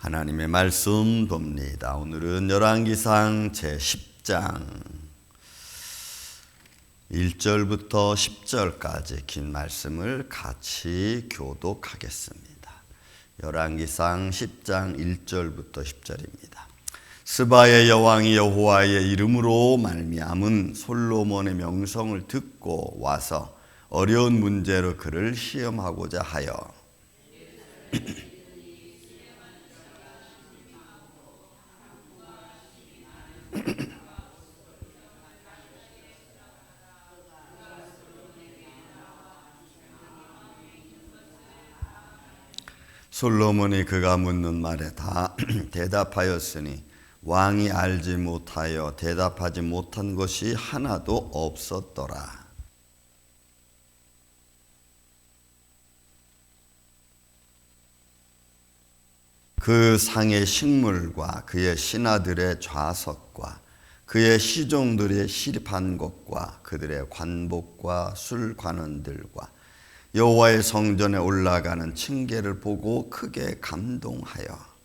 하나님의 말씀 봅니다. 오늘은 열왕기상 제10장 1절부터 10절까지 긴 말씀을 같이 교독하겠습니다. 열왕기상 10장 1절부터 10절입니다. 스바의 여왕이 여호와의 이름으로 말미암은 솔로몬의 명성을 듣고 와서 어려운 문제로 그를 시험하고자 하여 솔로몬이 그가 묻는 말에 다 대답하였으니 왕이 알지 못하여 대답하지 못한 것이 하나도 없었더라. 그 상의 식물과 그의 신하들의 좌석과 그의 시종들의 시립한 것과 그들의 관복과 술관원들과 여호와의 성전에 올라가는 층계를 보고 크게 감동하여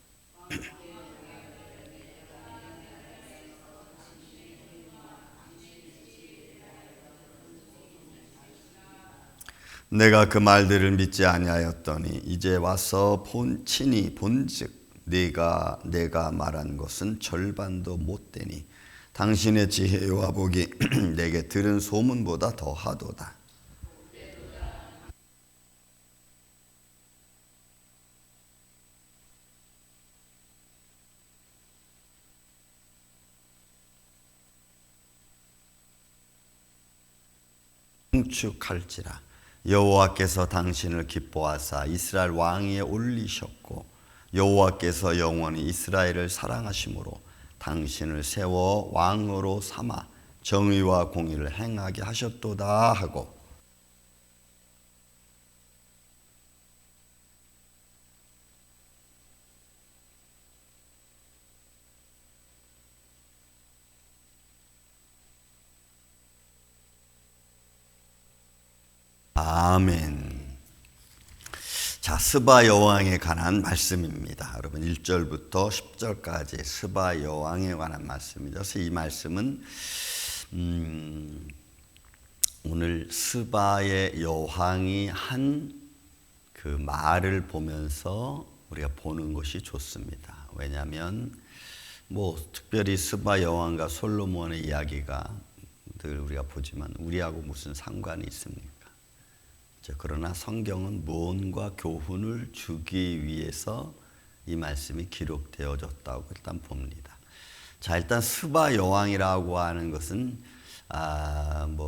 내가 그 말들을 믿지 아니하였더니 이제 와서 친히 본즉 내가 말한 것은 절반도 못되니 당신의 지혜와 복이 내게 들은 소문보다 더하도다. 응축할지라. 여호와께서 당신을 기뻐하사 이스라엘 왕위에 올리셨고 여호와께서 영원히 이스라엘을 사랑하심으로 당신을 세워 왕으로 삼아 정의와 공의를 행하게 하셨도다 하고 아멘. 자, 스바 여왕에 관한 말씀입니다. 여러분 1절부터 10절까지 스바 여왕에 관한 말씀이죠. 그래서 이 말씀은 오늘 스바의 여왕이 한 그 말을 보면서 우리가 보는 것이 좋습니다. 왜냐하면 특별히 스바 여왕과 솔로몬의 이야기가 늘 우리가 보지만 우리하고 무슨 상관이 있습니까? 그러나 성경은 무언가 교훈을 주기 위해서 이 말씀이 기록되어졌다고 일단 봅니다. 자, 일단 스바 여왕이라고 하는 것은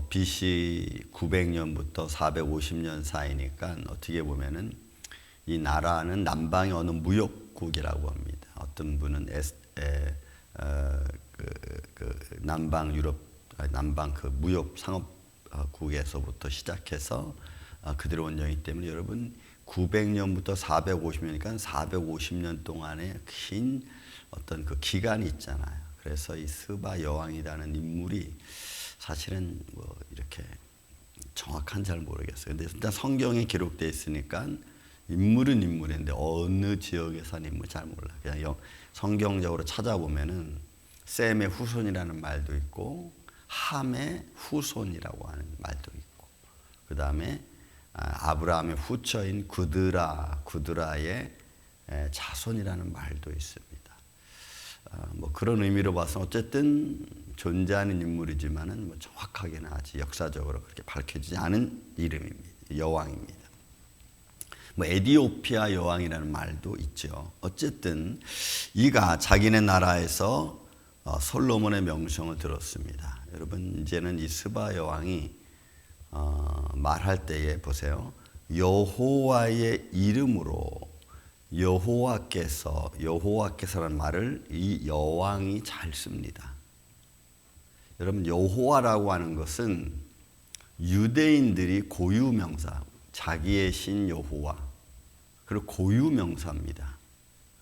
BC 900년부터 450년 사이니까 어떻게 보면은 이 나라는 남방의 어느 무역국이라고 합니다. 어떤 분은 남방 유럽, 남방 그 무역 상업국에서부터 시작해서 그대로 원정이기 때문에 여러분 900년부터 450년이니까 450년 동안의 긴 어떤 그 기간이 있잖아요. 그래서 이 스바 여왕이라는 인물이 사실은 이렇게 정확한 잘 모르겠어요. 근데 일단 성경에 기록되어 있으니까 인물은 인물인데 어느 지역에 산 인물 잘 몰라요. 그냥 성경적으로 찾아보면은 셈의 후손이라는 말도 있고 함의 후손이라고 하는 말도 있고 그 다음에 아브라함의 후처인 구드라의 자손이라는 말도 있습니다. 그런 의미로 봐서 어쨌든 존재하는 인물이지만은 정확하게는 아직 역사적으로 그렇게 밝혀지지 않은 이름입니다. 여왕입니다. 에디오피아 여왕이라는 말도 있죠. 어쨌든 이가 자기네 나라에서 솔로몬의 명성을 들었습니다. 여러분 이제는 이 스바 여왕이 말할 때에 보세요. 여호와의 이름으로 여호와께서라는 말을 이 여왕이 잘 씁니다. 여러분 여호와라고 하는 것은 유대인들이 고유명사, 자기의 신 여호와, 그리고 고유명사입니다.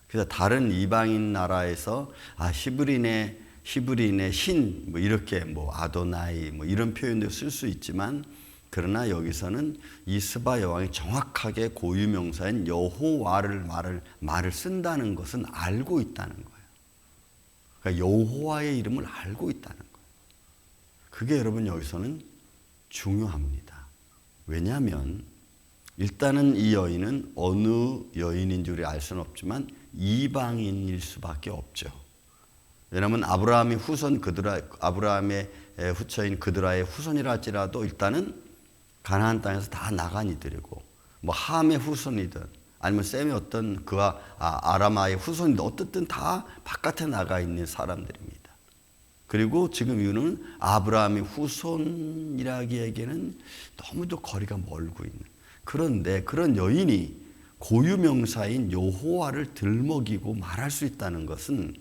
그래서 다른 이방인 나라에서 히브리인의 신 이렇게 아도나이 이런 표현도 쓸 수 있지만 그러나 여기서는 이 스바 여왕이 정확하게 고유명사인 여호와를 말을 쓴다는 것은 알고 있다는 거예요. 그러니까 여호와의 이름을 알고 있다는 거예요. 그게 여러분 여기서는 중요합니다. 왜냐하면 일단은 이 여인은 어느 여인인 줄 알 수는 없지만 이방인일 수밖에 없죠. 왜냐하면 아브라함의 후처인 그드라의 후손이라 할지라도 일단은 가나안 땅에서 다 나간 이들이고, 뭐 함의 후손이든 아니면 셈의 어떤 그와 아라마의 후손이든 어떻든 다 바깥에 나가 있는 사람들입니다. 그리고 지금 이유는 아브라함의 후손이라기에는 너무도 거리가 멀고 있는, 그런데 그런 여인이 고유명사인 여호와를 들먹이고 말할 수 있다는 것은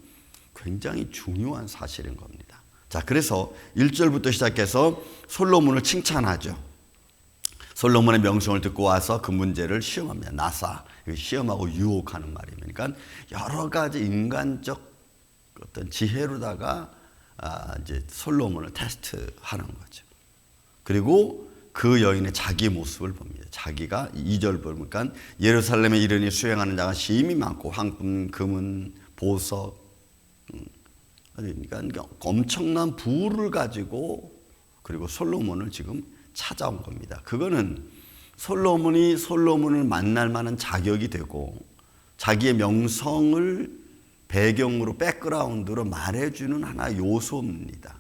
굉장히 중요한 사실인 겁니다. 자, 그래서 1절부터 시작해서 솔로몬을 칭찬하죠. 솔로몬의 명성을 듣고 와서 그 문제를 시험합니다. 나사, 시험하고 유혹하는 말입니다. 그러니까 여러 가지 인간적 어떤 지혜로다가 이제 솔로몬을 테스트하는 거죠. 그리고 그 여인의 자기 모습을 봅니다. 자기가 2절 보니까 예루살렘에 이르니 수행하는 자가 심히 많고 황금, 금은, 보석, 그러니까 엄청난 부를 가지고 그리고 솔로몬을 지금 찾아온 겁니다. 그거는 솔로몬이 솔로몬을 만날 만한 자격이 되고 자기의 명성을 배경으로 백그라운드로 말해주는 하나의 요소입니다.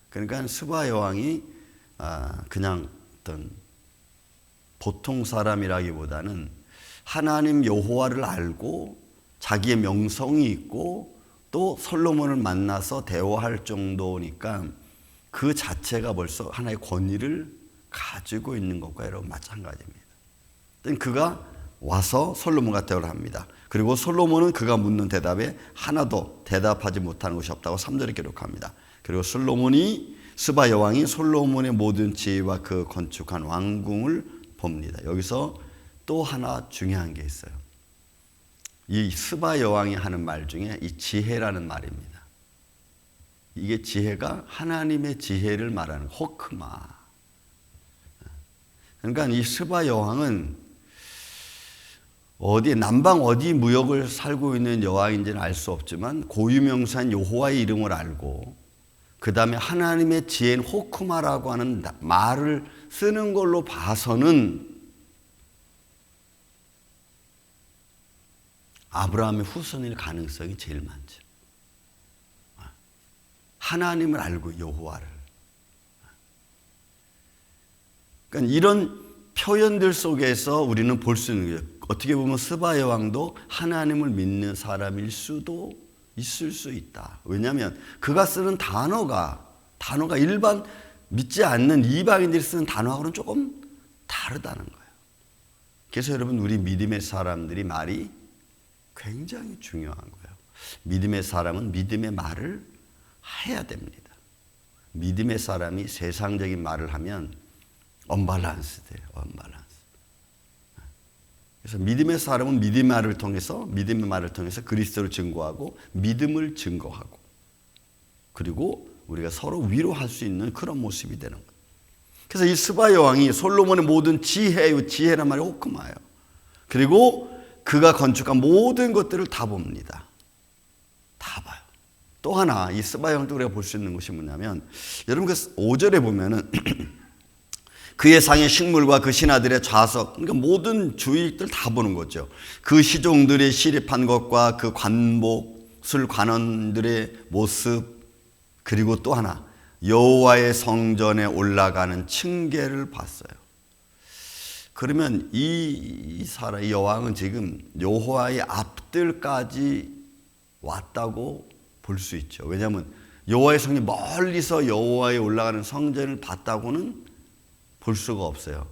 그러니까 스바 여왕이 그냥 어떤 보통 사람이라기보다는 하나님 여호와를 알고 자기의 명성이 있고 또 솔로몬을 만나서 대화할 정도니까 그 자체가 벌써 하나의 권위를 가지고 있는 것과 여러분 마찬가지입니다. 그가 와서 솔로몬과 대화를 합니다. 그리고 솔로몬은 그가 묻는 대답에 하나도 대답하지 못하는 것이 없다고 3절에 기록합니다. 그리고 스바 여왕이 솔로몬의 모든 지혜와 그 건축한 왕궁을 봅니다. 여기서 또 하나 중요한 게 있어요. 이 스바 여왕이 하는 말 중에 이 지혜라는 말입니다. 이게 지혜가 하나님의 지혜를 말하는 호크마. 그러니까 이 스바 여왕은 남방 어디 무역을 살고 있는 여왕인지는 알 수 없지만 고유명사인 여호와의 이름을 알고 그 다음에 하나님의 지혜인 호크마라고 하는 말을 쓰는 걸로 봐서는 아브라함의 후손일 가능성이 제일 많죠. 하나님을 알고 여호와를. 그러니까 이런 표현들 속에서 우리는 볼 수 있는 거예요. 어떻게 보면 스바 여왕도 하나님을 믿는 사람일 수도 있을 수 있다. 왜냐하면 그가 쓰는 단어가 일반 믿지 않는 이방인들이 쓰는 단어하고는 조금 다르다는 거예요. 그래서 여러분 우리 믿음의 사람들이 말이 굉장히 중요한 거예요. 믿음의 사람은 믿음의 말을 해야 됩니다. 믿음의 사람이 세상적인 말을 하면 언밸런스 돼요. 언밸런스. 그래서 믿음의 사람은 믿음의 말을 통해서 그리스도를 증거하고 믿음을 증거하고 그리고 우리가 서로 위로할 수 있는 그런 모습이 되는 거예요. 그래서 이 스바 여왕이 솔로몬의 모든 지혜란 말이 호크마예요. 그리고 그가 건축한 모든 것들을 다 봅니다. 다 봐요. 또 하나 이 스바 여왕도 우리가 볼 수 있는 것이 뭐냐면 여러분 그 5절에 보면은 그의 상의 식물과 그 신하들의 좌석, 그러니까 모든 주의들 다 보는 거죠. 그 시종들이 시립한 것과 그 관목, 관원들의 모습, 그리고 또 하나 여호와의 성전에 올라가는 층계를 봤어요. 그러면 이 여왕은 지금 여호와의 앞들까지 왔다고 볼 수 있죠. 왜냐하면 여호와의 성이 멀리서 여호와의 올라가는 성전을 봤다고는 볼 수가 없어요.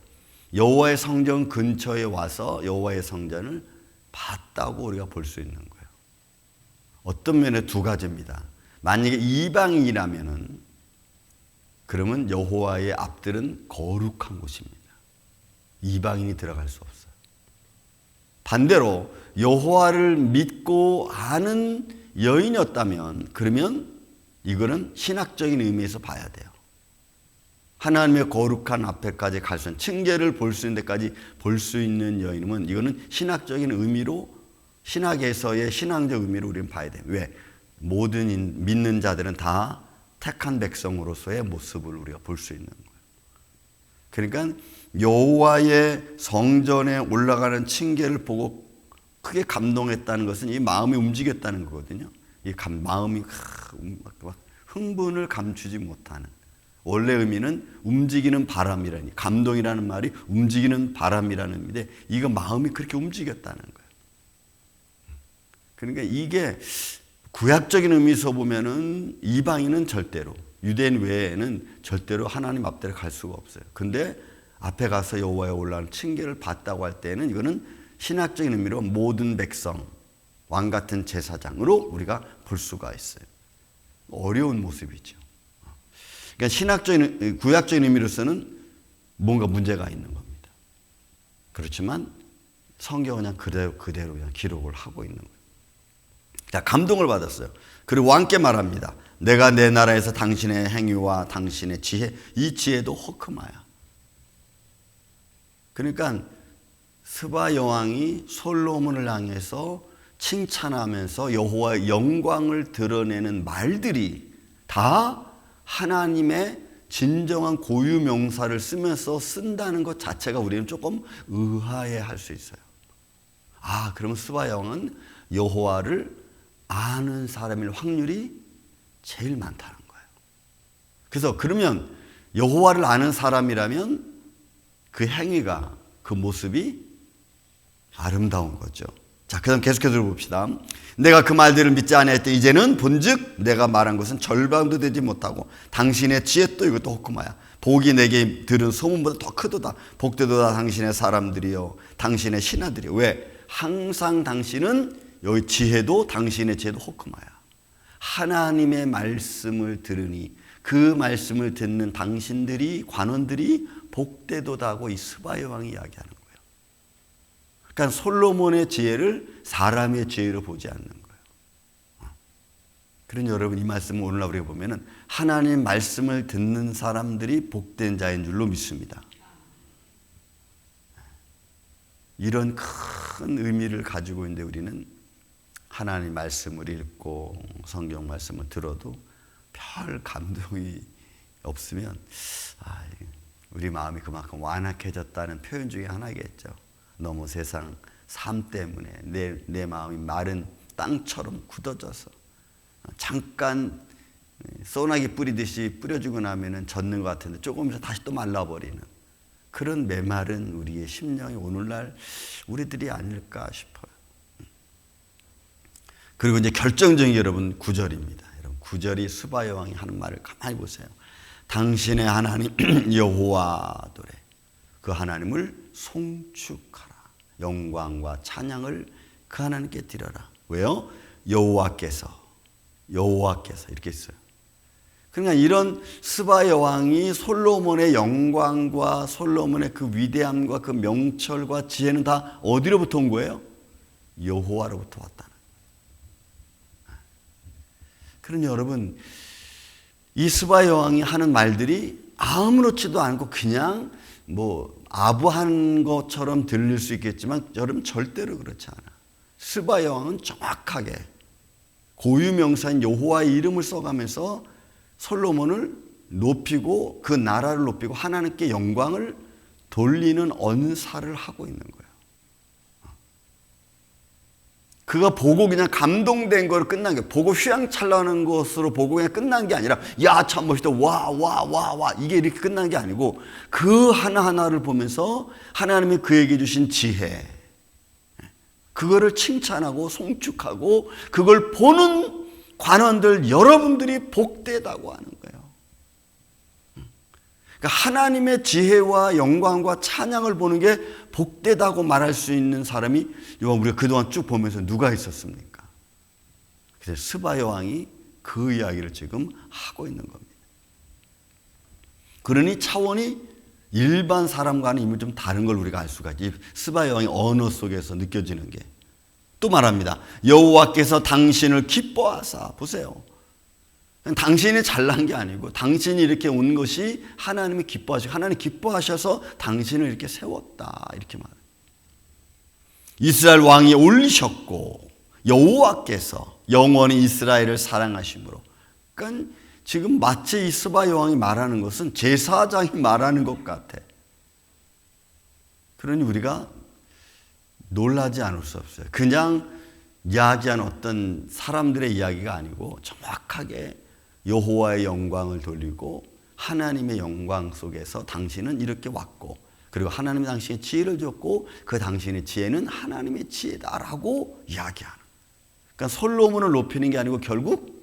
여호와의 성전 근처에 와서 여호와의 성전을 봤다고 우리가 볼 수 있는 거예요. 어떤 면에 두 가지입니다. 만약에 이방인이라면은 그러면 여호와의 앞들은 거룩한 곳입니다. 이방인이 들어갈 수 없어요. 반대로 여호와를 믿고 아는 여인이었다면 그러면 이거는 신학적인 의미에서 봐야 돼요. 하나님의 거룩한 앞에까지 갈 수 있는, 층계를 볼 수 있는 데까지 볼 수 있는 여인은, 이거는 신학적인 의미로, 신학에서의 신앙적 의미로 우리는 봐야 돼요. 왜? 모든 믿는 자들은 다 택한 백성으로서의 모습을 우리가 볼 수 있는 거예요. 그러니까 여호와의 성전에 올라가는 층계를 보고 크게 감동했다는 것은 이 마음이 움직였다는 거거든요. 이 마음이 막 흥분을 감추지 못하는, 원래 의미는 움직이는 바람이라니, 감동이라는 말이 움직이는 바람이라는 의미인데 이거 마음이 그렇게 움직였다는 거예요. 그러니까 이게 구약적인 의미에서 보면은 이방인은 절대로, 유대인 외에는 절대로 하나님 앞대로 갈 수가 없어요. 근데 앞에 가서 여호와의 올라가는 층계를 봤다고 할 때는 이거는 신학적인 의미로 모든 백성, 왕 같은 제사장으로 우리가 볼 수가 있어요. 어려운 모습이죠. 그러니까 신학적인, 구약적인 의미로서는 뭔가 문제가 있는 겁니다. 그렇지만 성경은 그냥 그대로 그냥 기록을 하고 있는 거예요. 자, 감동을 받았어요. 그리고 왕께 말합니다. 내가 내 나라에서 당신의 행위와 당신의 지혜, 이 지혜도 호크마야. 그러니까 스바 여왕이 솔로몬을 향해서 칭찬하면서 여호와의 영광을 드러내는 말들이 다 하나님의 진정한 고유 명사를 쓰면서 쓴다는 것 자체가 우리는 조금 의아해할 수 있어요. 아, 그러면 스바 여왕은 여호와를 아는 사람일 확률이 제일 많다는 거예요. 그래서 그러면 여호와를 아는 사람이라면 그 행위가, 그 모습이 아름다운 거죠. 자, 그다음 계속해서 봅시다. 내가 그 말들을 믿지 아니하였더니 이제는 본즉 내가 말한 것은 절반도 되지 못하고 당신의 지혜 또 이것도 호크마야. 복이 내게 들은 소문보다 더 크도다. 복되도다 당신의 사람들이요, 당신의 신하들이요. 왜? 항상 당신은, 여기 지혜도, 당신의 지혜도 호크마야. 하나님의 말씀을 들으니 그 말씀을 듣는 당신들이, 관원들이 복되도다고 이 스바 여왕이 이야기하는 거예요. 그러니까 솔로몬의 지혜를 사람의 지혜로 보지 않는 거예요. 그러니 여러분, 이 말씀을 오늘날 우리가 보면은 하나님의 말씀을 듣는 사람들이 복된 자인 줄로 믿습니다. 이런 큰 의미를 가지고 있는데 우리는 하나님 말씀을 읽고 성경 말씀을 들어도 별 감동이 없으면 우리 마음이 그만큼 완악해졌다는 표현 중에 하나겠죠. 너무 세상 삶 때문에 내 마음이 마른 땅처럼 굳어져서 잠깐 소나기 뿌리듯이 뿌려주고 나면은 젖는 것 같은데 조금 있어 다시 또 말라버리는 그런 메마른 우리의 심령이 오늘날 우리들이 아닐까 싶어요. 그리고 이제 결정적인 여러분 9절입니다. 여러분 9절이 스바 여왕이 하는 말을 가만히 보세요. 당신의 하나님 여호와도래. 그 하나님을 송축하라. 영광과 찬양을 그 하나님께 드려라. 왜요? 여호와께서 이렇게 있어요. 그러니까 이런 스바 여왕이 솔로몬의 영광과 솔로몬의 그 위대함과 그 명철과 지혜는 다 어디로부터 온 거예요? 여호와로부터 왔다는. 그러니 여러분, 이 스바 여왕이 하는 말들이 아무렇지도 않고 그냥 아부한 것처럼 들릴 수 있겠지만 여러분 절대로 그렇지 않아. 스바 여왕은 정확하게 고유명사인 여호와의 이름을 써가면서 솔로몬을 높이고 그 나라를 높이고 하나님께 영광을 돌리는 언사를 하고 있는 거예요. 그가 보고 그냥 감동된 거로 끝난 게, 보고 휘황찬란한 것으로 보고 그냥 끝난 게 아니라 야 참 멋있다, 와 이게 이렇게 끝난 게 아니고 그 하나하나를 보면서 하나님이 그에게 주신 지혜, 그거를 칭찬하고 송축하고 그걸 보는 관원들 여러분들이 복되다고 하는 거예요. 그러니까 하나님의 지혜와 영광과 찬양을 보는 게 복되다고 말할 수 있는 사람이 우리가 그동안 쭉 보면서 누가 있었습니까? 그래서 스바 여왕이 그 이야기를 지금 하고 있는 겁니다. 그러니 차원이 일반 사람과는 이미 좀 다른 걸 우리가 알 수가 있지. 스바 여왕의 언어 속에서 느껴지는 게 또 말합니다. 여호와께서 당신을 기뻐하사, 보세요. 당신이 잘난 게 아니고 당신이 이렇게 온 것이 하나님이 기뻐하시고 하나님 기뻐하셔서 당신을 이렇게 세웠다 이렇게 말해요. 이스라엘 왕이 올리셨고 여호와께서 영원히 이스라엘을 사랑하심으로. 그러니까 지금 마치 이 스바 여왕이 말하는 것은 제사장이 말하는 것 같아. 그러니 우리가 놀라지 않을 수 없어요. 그냥 이야기한 어떤 사람들의 이야기가 아니고 정확하게 여호와의 영광을 돌리고 하나님의 영광 속에서 당신은 이렇게 왔고, 그리고 하나님이 당신의 지혜를 줬고 그 당신의 지혜는 하나님의 지혜다라고 이야기하는. 그러니까 솔로몬을 높이는 게 아니고 결국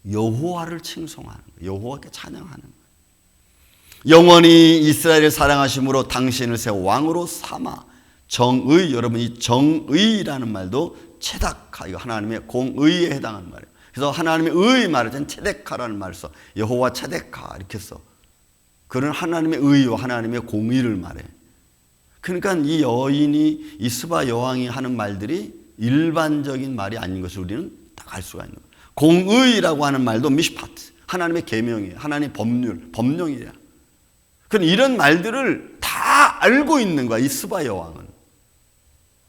여호와를 칭송하는 거예요. 여호와께 찬양하는 거예요. 영원히 이스라엘을 사랑하심으로 당신을 세워 왕으로 삼아 정의. 여러분, 이 정의라는 말도 체다카, 이거 하나님의 공의에 해당하는 말이에요. 그래서 하나님의 의의 말을 전 체데카라는 말을 써. 여호와 체데카 이렇게 써. 그런 하나님의 의와 하나님의 공의를 말해. 그러니까 이 여인이, 이 스바 여왕이 하는 말들이 일반적인 말이 아닌 것을 우리는 딱 알 수가 있는 거예요. 공의라고 하는 말도 미시파트, 하나님의 계명이에요. 하나님의 법률, 법령이에요. 그런 이런 말들을 다 알고 있는 거야, 이 스바 여왕은.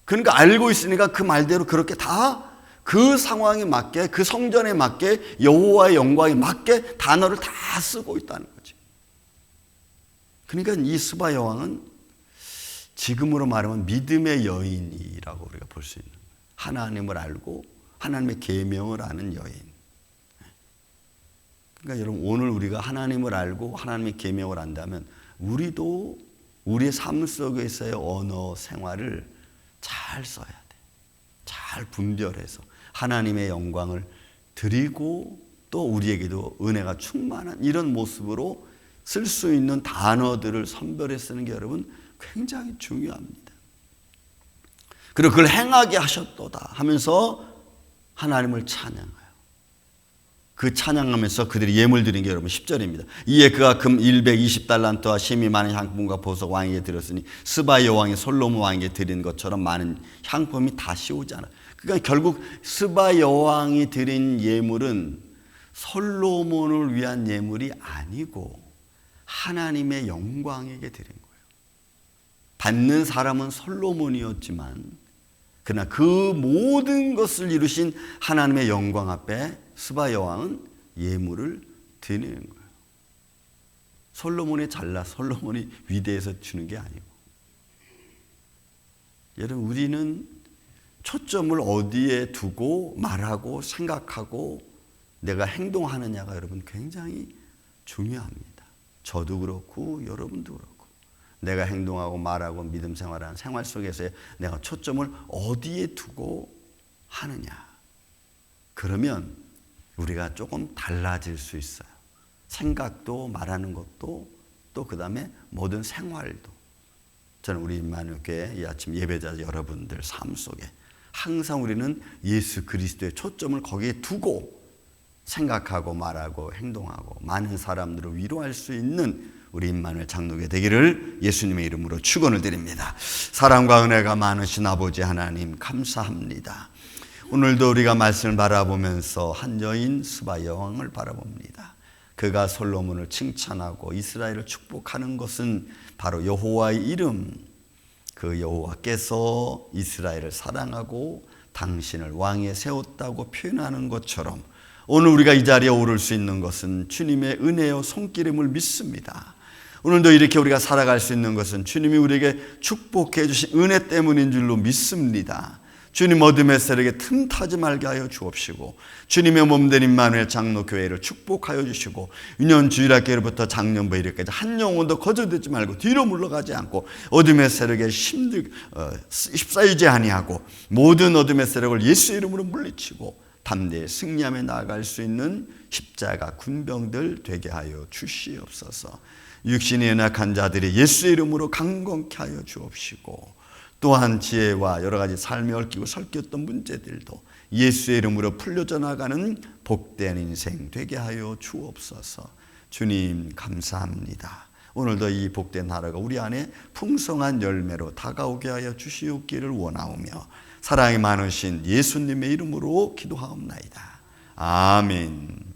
그러니까 알고 있으니까 그 말대로 그렇게 다 그 상황에 맞게, 그 성전에 맞게, 여호와의 영광에 맞게 단어를 다 쓰고 있다는 거지. 그러니까 이 스바 여왕은 지금으로 말하면 믿음의 여인이라고 우리가 볼 수 있는 거예요. 하나님을 알고 하나님의 계명을 아는 여인. 그러니까 여러분, 오늘 우리가 하나님을 알고 하나님의 계명을 안다면 우리도 우리의 삶 속에서의 언어 생활을 잘 써야 돼. 잘 분별해서 하나님의 영광을 드리고 또 우리에게도 은혜가 충만한 이런 모습으로 쓸 수 있는 단어들을 선별해 쓰는 게 여러분 굉장히 중요합니다. 그리고 그걸 행하게 하셨도다 하면서 하나님을 찬양해요. 그 찬양하면서 그들이 예물 드린 게 여러분 10절입니다. 이에 그가 금 120달란트와 심히 많은 향품과 보석 왕에게 드렸으니 스바 여왕이 솔로몬 왕에게 드린 것처럼 많은 향품이 다시 오지 않아. 그러니까 결국 스바 여왕이 드린 예물은 솔로몬을 위한 예물이 아니고 하나님의 영광에게 드린 거예요. 받는 사람은 솔로몬이었지만 그러나 그 모든 것을 이루신 하나님의 영광 앞에 스바 여왕은 예물을 드리는 거예요. 솔로몬이 잘나, 솔로몬이 위대해서 주는 게 아니고. 여러분, 우리는 초점을 어디에 두고 말하고 생각하고 내가 행동하느냐가 여러분 굉장히 중요합니다. 저도 그렇고 여러분도 그렇고. 내가 행동하고 말하고 믿음 생활하는 생활 속에서의 내가 초점을 어디에 두고 하느냐. 그러면 우리가 조금 달라질 수 있어요. 생각도 말하는 것도 또 그 다음에 모든 생활도. 저는 우리 임마누엘교회 이 아침 예배자 여러분들 삶 속에 항상 우리는 예수 그리스도의 초점을 거기에 두고 생각하고 말하고 행동하고 많은 사람들을 위로할 수 있는 우리 임마누엘 장로교회 되기를 예수님의 이름으로 축원을 드립니다. 사랑과 은혜가 많으신 아버지 하나님 감사합니다. 오늘도 우리가 말씀을 바라보면서 한 여인 스바 여왕을 바라봅니다. 그가 솔로몬을 칭찬하고 이스라엘을 축복하는 것은 바로 여호와의 이름, 그 여호와께서 이스라엘을 사랑하고 당신을 왕에 세웠다고 표현하는 것처럼 오늘 우리가 이 자리에 오를 수 있는 것은 주님의 은혜요 손길임을 믿습니다. 오늘도 이렇게 우리가 살아갈 수 있는 것은 주님이 우리에게 축복해 주신 은혜 때문인 줄로 믿습니다. 주님 어둠의 세력에 틈타지 말게 하여 주옵시고 주님의 몸된 임마누엘 장로교회를 축복하여 주시고 유년 주일학교로부터 작년부 이렇게까지 한 영혼도 거저되지 말고 뒤로 물러가지 않고 어둠의 세력에 휩싸이지 아니하고 모든 어둠의 세력을 예수 이름으로 물리치고 담대히 승리하며 나아갈 수 있는 십자가 군병들 되게 하여 주시옵소서. 육신이 연약한 자들이 예수 이름으로 강건케 하여 주옵시고 또한 지혜와 여러 가지 삶에 얽히고 설켰던 문제들도 예수의 이름으로 풀려져 나가는 복된 인생 되게 하여 주옵소서. 주님 감사합니다. 오늘도 이 복된 하루가 우리 안에 풍성한 열매로 다가오게 하여 주시옵기를 원하오며 사랑이 많으신 예수님의 이름으로 기도하옵나이다. 아멘.